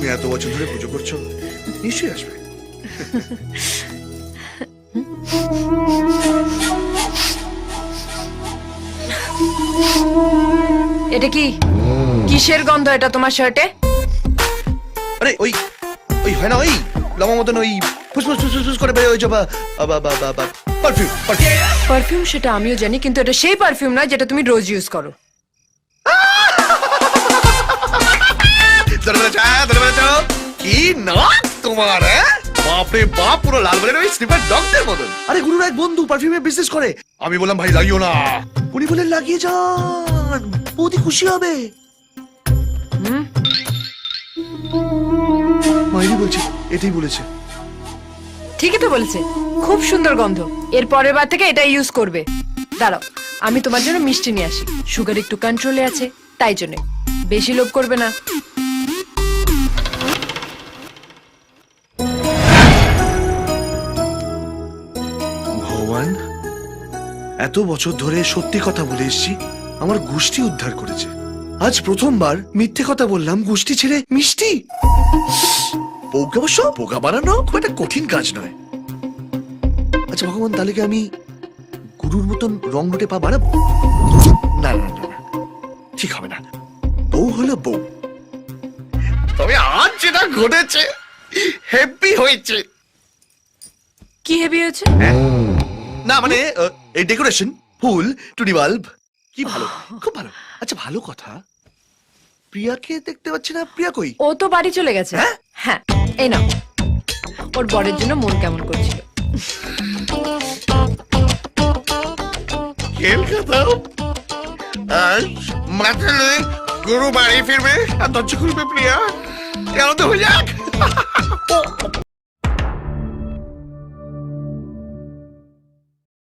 তুমি এত বছর ধরে পুজো করছো, নিশ্চয়ই আসবে। এটা কি কিসের গন্ধ এটা তোমার শার্টে? আরে ওই ওই হয় না ওই লমা মতন ওই ফুসফুস ফুসফুস করে বেরোয় ওই যে পারফিউম। পারফিউম সেটা আমিও জানি, কিন্তু এটা সেই পারফিউম নয় যেটা তুমি রোজ ইউজ করো। কি নাক তোমার, বাপরে বাপ, পুরো লালবাড়ির ওই স্লিপার ডগদের মতন। আরে গুরুর এক বন্ধু পারফিউমের বিজনেস করে, আমি বললাম ভাই লাগিও না, উনি বলেন লাগিয়ে যান, বৌদি খুশি হবে। মাইরি বলছে, এটাই বলেছে। ঠিকই তো বলেছে, খুব সুন্দর গন্ধ। এর পরের বার থেকে এটা ইউজ করবে। দাঁড়াও, আমি তোমার জন্য মিষ্টি নিয়ে আসি। সুগার একটু কন্ট্রোলে আছে, তাই জন্য বেশি লোভ করবে না। ভগবান, এত বছর ধরে সত্যি কথা বলে এসছি, আমার গোষ্ঠী উদ্ধার করেছে। আজ প্রথমবার মিথ্যে কথা বললাম, গোষ্ঠী ছেড়ে মিষ্টি। বউকে অবশ্য বোকা বানানো খুব একটা কঠিন কাজ নয়। আচ্ছা ভগবান, তাহলে কি আমি গুরুর মতন রং রুটে পা বাড়াবো? না না না না, ঠিক হবে না। বউ হলো বউ। তবে আজ যেটা ঘটেছে হেভি হয়েছে। কি হেভি হয়েছে? না মানে এই ডেকোরেশন, ফুল, টুনি বাল্ব, কি ভালো, খুব ভালো। আচ্ছা ভালো কথা, প্রিয়াকে দেখতে পাচ্ছি না, প্রিয়া কই? ও তো বাড়ি চলে গেছে। হ্যাঁ, এই নাও। ওর বরের জন্য মন কেমন করছিল। খেল খতম। আজ মাথালে গুরু বাড়ি ফিরবে আর দরজা খুলবে প্রিয়া। এমন তো হয়ে যাক।